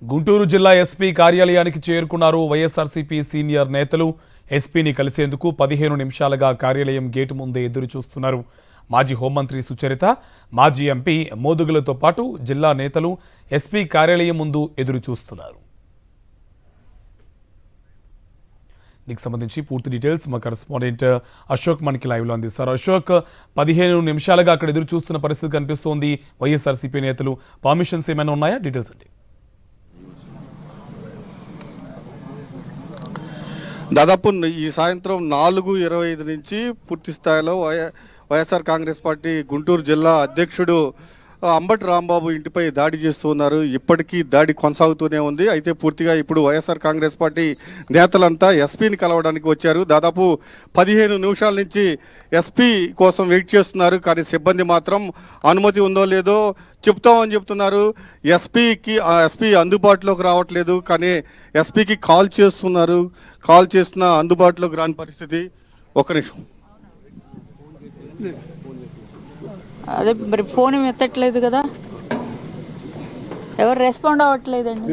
గుంటూరు జిల్లా ఎస్పీ కార్యాలయానికి చేరుకున్నారు వైఎస్ఆర్సీపీ సీనియర్ నేతలు. ఎస్పీని కలిసేందుకు 15 నిమిషాలుగా కార్యాలయం గేటు ముందే ఎదురు చూస్తున్నారు. మాజీ హోంమంత్రి సుచరిత, మాజీ ఎంపీ మోదుగులతో పాటు జిల్లా నేతలు ఎస్పీ కార్యాలయం ముందు ఎదురు చూస్తున్నారు. దీనికి సంబంధించి పూర్తి డీటెయిల్స్ మా కరెస్పాండెంట్ అశోక్ మనకి లైవ్లో అందిస్తారు. అశోక్, 15 నిమిషాలుగా అక్కడ ఎదురు చూస్తున్న పరిస్థితి కనిపిస్తోంది. వైఎస్ఆర్సీపీ నేతలు పర్మిషన్స్ ఏమైనా ఉన్నాయా? డీటెయిల్స్ అండి. దాదాపు ఈ సాయంత్రం 4:25 నుంచి పూర్తి స్థాయిలో వైఎస్ఆర్ కాంగ్రెస్ పార్టీ గుంటూరు జిల్లా అధ్యక్షుడు అంబటి రాంబాబు ఇంటిపై దాడి చేస్తూ ఉన్నారు. ఇప్పటికీ దాడి కొనసాగుతూనే ఉంది. అయితే పూర్తిగా ఇప్పుడు వైఎస్ఆర్ కాంగ్రెస్ పార్టీ నేతలంతా ఎస్పీని కలవడానికి వచ్చారు. దాదాపు 15 నిమిషాల నుంచి ఎస్పీ కోసం వెయిట్ చేస్తున్నారు. కానీ సిబ్బంది మాత్రం అనుమతి ఉందో లేదో చెప్తామని చెప్తున్నారు. ఎస్పీ అందుబాటులోకి రావట్లేదు. కానీ ఎస్పీకి కాల్ చేస్తున్నారు. కాల్ చేస్తున్నా అందుబాటులోకి రాని పరిస్థితి. ఒక్క నిమిషం. అదే మరి ఫోన్ ఏమి ఎత్తట్లేదు కదా, ఎవరు రెస్పాండ్ అవ్వట్లేదండి.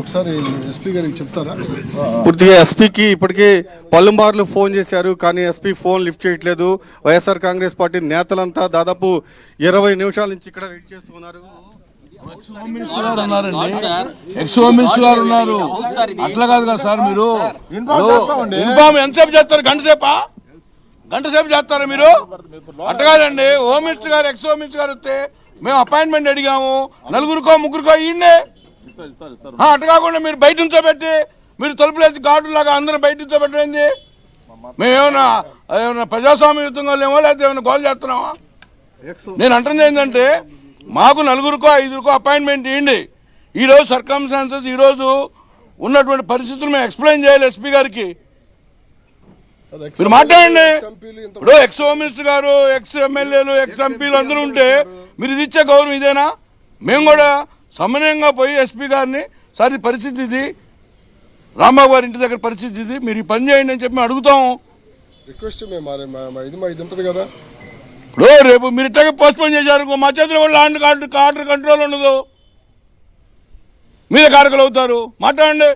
ఒకసారి ఎస్పీ గారికి చెప్తారా? పూర్తిగా ఎస్పీకి ఇప్పటికే పలుమార్లు ఫోన్ చేశారు. కానీ ఎస్పీ ఫోన్ లిఫ్ట్ చేయట్లేదు. వైఎస్ఆర్ కాంగ్రెస్ పార్టీ నేతలంతా దాదాపు 20 నిమిషాల నుంచి ఇక్కడ వెయిట్ చేస్తూ ఉన్నారు. అట్లా కాదు కదా సార్, మీరు ఇన్ఫార్మ్ ఎంతసేపు చేస్తారు? గంట సేపు చేస్తారా మీరు? అట్లా కాదండి. హోమ్ మినిస్టర్ గారు, ఎక్స్ హోమ్ మినిస్టర్ గారు వస్తే మేము అపాయింట్మెంట్ అడిగాము, 4 ముగ్గురికో ఇయ్యండి. అట్లా కాకుండా మీరు బయట నుంచోబెట్టి మీరు తలుపులేసి గార్డు లాగా అందరూ బయట నుంచోబెట్టండి. మేమేమన్నా ప్రజాస్వామ్యయుతంగా లేమో, లేకపోతే ఏమైనా గోల్ చేస్తున్నామా? నేను అంటుంది ఏంటంటే, మాకు 4కో 5కో అపాయింట్మెంట్ ఇవ్వండి. ఈరోజు సర్కమ్స్టాన్సెస్, ఈరోజు ఉన్నటువంటి పరిస్థితులు మేము ఎక్స్ప్లెయిన్ చేయాలి ఎస్పీ గారికి. మీరు మాట్లాడండి. ఇప్పుడు ఎక్స్ హోమ్ మినిస్టర్ గారు, ఎక్స్ ఎమ్మెల్యేలు, ఎక్స్ ఎంపీలు అందరూ ఉంటే మీరు ఇది ఇచ్చే గౌరవం ఇదేనా? మేము కూడా సమన్వయంగా పోయి ఎస్పీ గారిని, సార్ ఈ పరిస్థితి ఇది, రాంబాబు గారి ఇంటి దగ్గర పరిస్థితి ఇది, మీరు ఈ పని చేయండి అని చెప్పి మేము అడుగుతాము. రిక్వెస్ట్ ఇది ఉంటుంది కదా. ఇప్పుడు రేపు మీరు ఇట్లాగే పోస్ట్పోన్ చేశారు, మా చేతిలో కూడా ల్యాండ్ ఆర్డర్ కంట్రోల్ ఉండదు, మీరే కారకులు అవుతారు. మాట్లాడండి.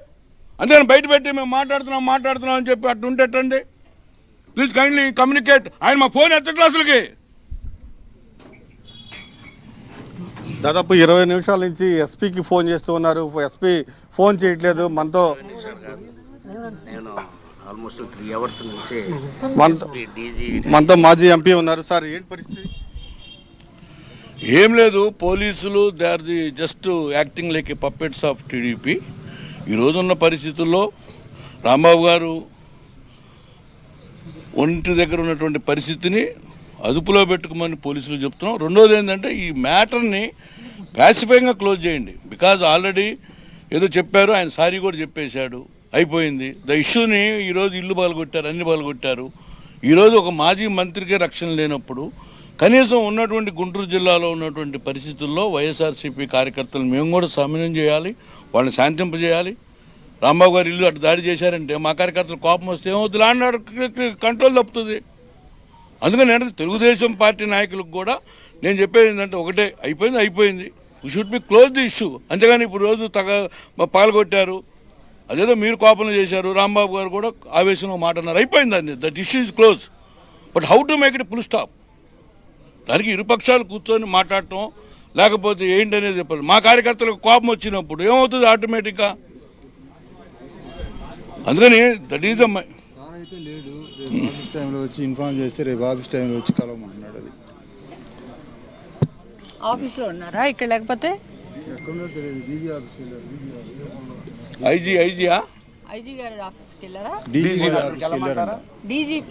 అంతేగాని బయట పెట్టి మేము మాట్లాడుతున్నాం అని చెప్పి అట్లా ఉంటేటండి. Please kindly communicate. ఆయన మా ఫోన్ ఎత్తట్లేదు అసలుకి. దాదాపు 20 నిమిషాల నుంచి ఎస్పీకి ఫోన్ చేస్తూ ఉన్నారు. ఎస్పీ ఫోన్ చేయట్లేదు. మనతో మనతో మాజీ ఎంపీ ఉన్నారు. సార్ ఏంటి పరిస్థితి? ఏం లేదు, పోలీసులు they are the just acting like a puppets of TDP. ఈరోజున్న పరిస్థితుల్లో రాంబాబు గారు ఒంటి దగ్గర ఉన్నటువంటి పరిస్థితిని అదుపులో పెట్టుకోమని పోలీసులు చెప్తున్నాం. రెండోది ఏంటంటే, ఈ మ్యాటర్ని ప్యాసిఫైగా క్లోజ్ చేయండి. బికాజ్ ఆల్రెడీ ఏదో చెప్పారు, ఆయన సారీ కూడా చెప్పేశాడు, అయిపోయింది. ద ఇష్యూని ఈరోజు ఇల్లు బాలుగొట్టారు, అన్ని బాలుగొట్టారు. ఈరోజు ఒక మాజీ మంత్రికే రక్షణ లేనప్పుడు కనీసం ఉన్నటువంటి గుంటూరు జిల్లాలో ఉన్నటువంటి పరిస్థితుల్లో వైఎస్ఆర్సీపీ కార్యకర్తలు మేము కూడా సమన్వయం చేయాలి, వాళ్ళని శాంతింపజేయాలి. రాంబాబు గారు ఇల్లు అటు దాడి చేశారంటే మా కార్యకర్తలు కోపం వస్తే ఏమవుతుంది? ల్యాండ్ ఆర్డర్ కంట్రోల్ తప్పుతుంది. అందుకని ఏంటంటే తెలుగుదేశం పార్టీ నాయకులకు కూడా నేను చెప్పేది ఏంటంటే ఒకటే, అయిపోయింది. We should be close the issue. అంతేగాని ఇప్పుడు రోజు పాల్గొట్టారు, అదేదో మీరు కోపంలో చేశారు, రాంబాబు గారు కూడా ఆవేశంలో మాట అన్నారు, అయిపోయింది. అండి that issue is close. But how to make it full stop? దానికి ఇరుపక్షాలు కూర్చొని మాట్లాడటం, లేకపోతే ఏంటి అనేది చెప్పాలి. మా కార్యకర్తలకు కోపం వచ్చినప్పుడు ఏమవుతుంది ఆటోమేటిక్గా? అందుకని దట్ ఈజ్ సార్ అయితే లేడు, రేపు ఆఫీస్ టైంలో వచ్చి ఇన్ఫార్మ్ చేస్తే రేపు ఆఫీస్ టైంలో వచ్చి కలవమంటున్నాడు. అది ఆఫీస్లో ఉన్నారా ఇక్కడ? లేకపోతే ఎక్కడో తెలియదు. డీజీ ఆఫీస్కి వెళ్ళారు. ఐజీ గారి ఆఫీస్కి వెళ్ళారా? డీజీ ఆఫీస్కి వెళ్ళారు.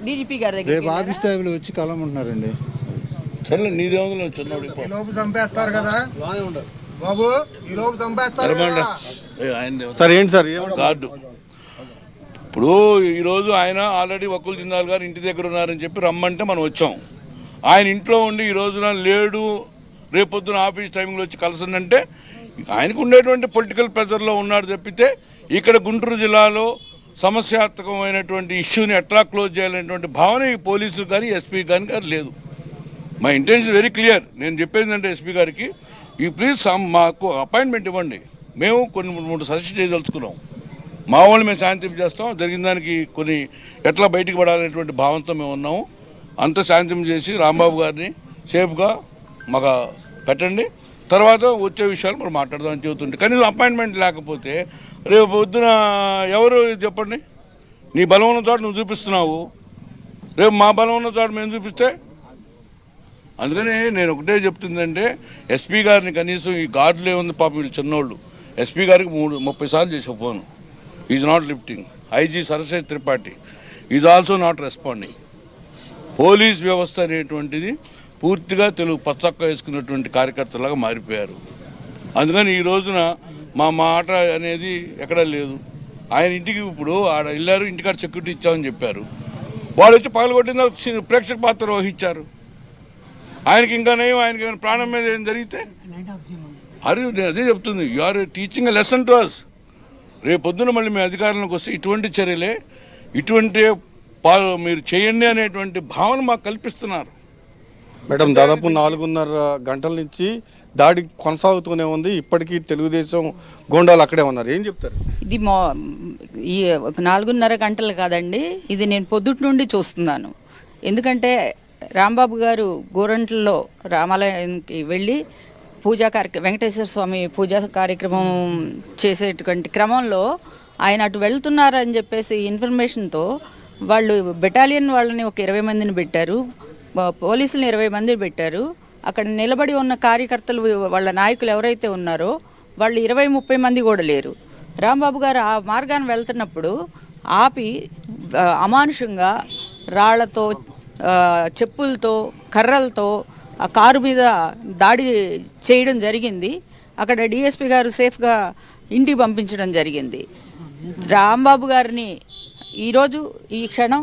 డీజీపీ గారి దగ్గర రేపు ఆఫీస్ టైంలో వచ్చి కలవమంటున్నారండి. సరే నీదేమో చిన్నోడు లోపు చంపేస్తారు కదా బాబు, ఈ లోపు చంపేస్తారు. సార్ ఏంటి సార్ కార్డు? ఇప్పుడు ఈరోజు ఆయన ఆల్రెడీ వకుల్ జిందాల్ గారు ఇంటి దగ్గర ఉన్నారని చెప్పి రమ్మంటే మనం వచ్చాం. ఆయన ఇంట్లో ఉండి ఈ రోజున లేడు, రేపొద్దున ఆఫీస్ టైంలో వచ్చి కలసందంటే ఆయనకు ఉండేటువంటి పొలిటికల్ ప్రెజర్లో ఉన్నాడు తప్పితే ఇక్కడ గుంటూరు జిల్లాలో సమస్యాత్మకమైనటువంటి ఇష్యూని ఎట్లా క్లోజ్ చేయాలనేటువంటి భావన ఈ పోలీసులు కానీ ఎస్పీ కానీ లేదు. మా ఇంటెన్షన్ వెరీ క్లియర్. నేను చెప్పేది అంటే ఎస్పీ గారికి, ఈ ప్లీజ్ మాకు అపాయింట్మెంట్ ఇవ్వండి. మేము కొన్ని 3 సజెస్ట్ చేయదలుచుకున్నాం. మా వాళ్ళు మేము శాంతింపు చేస్తాం. జరిగిన దానికి కొన్ని ఎట్లా బయటికి పడాలనేటువంటి భావంతో మేము ఉన్నాము. అంతా శాంతింపు చేసి రాంబాబు గారిని సేఫ్గా మాకు పెట్టండి. తర్వాత వచ్చే విషయాలు మనం మాట్లాడదామని చెబుతుంటే కనీసం అపాయింట్మెంట్ లేకపోతే రేపు పొద్దున ఎవరు చెప్పండి? నీ బలం ఉన్న చోట నువ్వు చూపిస్తున్నావు, రేపు మా బలం ఉన్న చోట మేము చూపిస్తే. అందుకని నేను ఒకటే చెప్తుందంటే ఎస్పీ గారిని కనీసం ఈ గార్డులు ఏముంది పాపం వీళ్ళు చిన్నోళ్ళు. ఎస్పీ గారికి 30 సార్లు చేసే phone, is not lifting. IG Saraswati Tripathi is also not responding. Police వ్యవస్థ అనేటువంటిది పూర్తిగా తెలుగు పచ్చక్క వేసుకున్నటువంటి కార్యకర్తలాగా మారిపోయారు. అందుకని ఈ రోజున మా మాట అనేది ఎక్కడా లేదు. ఆయన ఇంటికి ఇప్పుడు ఆడ వెళ్ళారు, ఇంటికాడ సెక్యూరిటీ ఇచ్చామని చెప్పారు. వాళ్ళు వచ్చి పగలగొట్టిన ప్రేక్షక పాత్ర వహించారు. ఆయనకి ఇంకా నయం, ఆయనకి ఏమైనా ప్రాణం మీద ఏం జరిగితే నేను అదే చెప్తుంది, you are teaching a lesson to us. రేపు పొద్దున మళ్ళీ మీ అధికారంలోకి వస్తే ఇటువంటి చర్యలే, ఇటువంటి మీరు చేయండి అనేటువంటి భావన మాకు కల్పిస్తున్నారు. మేడం, దాదాపు 4.5 గంటల నుంచి దాడి కొనసాగుతూనే ఉంది. ఇప్పటికీ తెలుగుదేశం గోండాలు అక్కడే ఉన్నారు. ఏం చెప్తారు? ఇది ఈ 4.5 గంటలు కాదండి, ఇది నేను పొద్దుటి నుండి చూస్తున్నాను. ఎందుకంటే రాంబాబు గారు గోరంట్లలో రామాలయానికి వెళ్ళి వెంకటేశ్వర స్వామి పూజా కార్యక్రమం చేసేటువంటి క్రమంలో ఆయన అటు వెళ్తున్నారని చెప్పేసి ఇన్ఫర్మేషన్తో వాళ్ళు బెటాలియన్ వాళ్ళని ఒక 20 మందిని పెట్టారు, పోలీసులు 20 మంది పెట్టారు. అక్కడ నిలబడి ఉన్న కార్యకర్తలు వాళ్ళ నాయకులు ఎవరైతే ఉన్నారో వాళ్ళు 20-30 మంది కూడా లేరు. రాంబాబు గారు ఆ మార్గాన్ని వెళ్తున్నప్పుడు ఆపి అమానుషంగా రాళ్లతో, చెప్పులతో, కర్రలతో ఆ కారు మీద దాడి చేయడం జరిగింది. అక్కడ డిఎస్పీ గారు సేఫ్గా ఇంటికి పంపించడం జరిగింది. రాంబాబు గారిని ఈరోజు ఈ క్షణం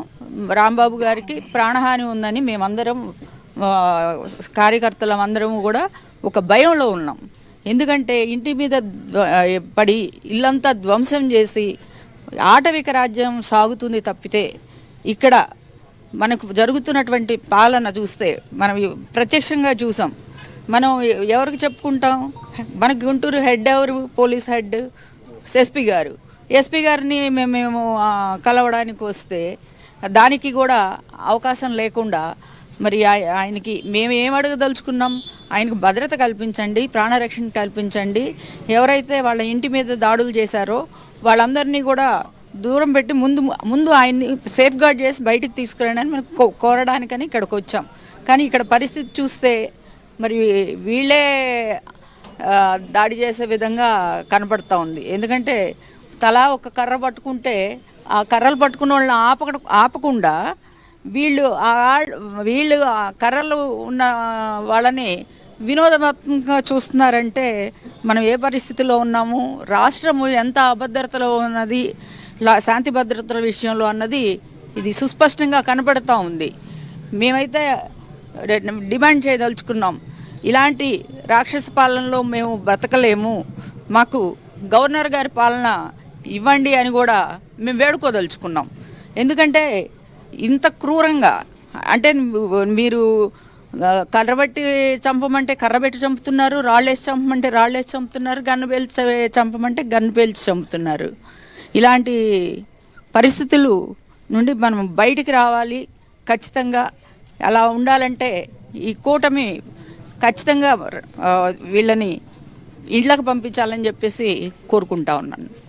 రాంబాబు గారికి ప్రాణహాని ఉందని మేమందరం కార్యకర్తలం అందరం కూడా ఒక భయంలో ఉన్నాం. ఎందుకంటే ఇంటి మీద పడి ఇల్లంతా ధ్వంసం చేసి ఆటవిక రాజ్యం సాగుతుంది తప్పితే ఇక్కడ మనకు జరుగుతున్నటువంటి పాలన చూస్తే మనం ప్రత్యక్షంగా చూసాం. మనం ఎవరికి చెప్పుకుంటాం? మనకి గుంటూరు హెడ్ ఎవరు? పోలీస్ హెడ్ ఎస్పీ గారు. ఎస్పీ గారిని మేము కలవడానికి వస్తే దానికి కూడా అవకాశం లేకుండా మరి ఆయనకి మేము ఏం అడగదలుచుకున్నాం? ఆయనకు భద్రత కల్పించండి, ప్రాణరక్షణ కల్పించండి. ఎవరైతే వాళ్ళ ఇంటి మీద దాడులు చేశారో వాళ్ళందరినీ కూడా దూరం పెట్టి ముందు ఆయన్ని సేఫ్ గార్డ్ చేసి బయటకు తీసుకురండి అని మనం కోరడానికని ఇక్కడికి వచ్చాం. కానీ ఇక్కడ పరిస్థితి చూస్తే మరి వీళ్ళే దాడి చేసే విధంగా కనపడుతూ ఉంది. ఎందుకంటే తలా ఒక కర్ర పట్టుకుంటే ఆ కర్రలు పట్టుకున్న వాళ్ళని ఆపకుండా వీళ్ళు ఆ కర్రలు ఉన్న వాళ్ళని వినోదాత్మకంగా చూస్తున్నారంటే మనం ఏ పరిస్థితిలో ఉన్నాము, రాష్ట్రము ఎంత అభద్రతలో ఉన్నది శాంతి భద్రతల విషయంలో అన్నది ఇది సుస్పష్టంగా కనపడుతూ ఉంది. మేమైతే డిమాండ్ చేయదలుచుకున్నాం, ఇలాంటి రాక్షస పాలనలో మేము బ్రతకలేము, మాకు గవర్నర్ గారి పాలన ఇవ్వండి అని కూడా మేము వేడుకోదలుచుకున్నాం. ఎందుకంటే ఇంత క్రూరంగా అంటే మీరు కర్రబెట్టి చంపమంటే కర్రబెట్టి చంపుతున్నారు, రాళ్ళేసి చంపమంటే రాళ్ళేసి చంపుతున్నారు, గన్ను పేల్చి చంపమంటే గన్ను పేల్చి చంపుతున్నారు. ఇలాంటి పరిస్థితులు నుండి మనం బయటికి రావాలి. ఖచ్చితంగా అలా ఉండాలంటే ఈ కూటమి ఖచ్చితంగా వీళ్ళని ఇళ్ళకు పంపించాలని చెప్పేసి కోరుకుంటా ఉన్నాను.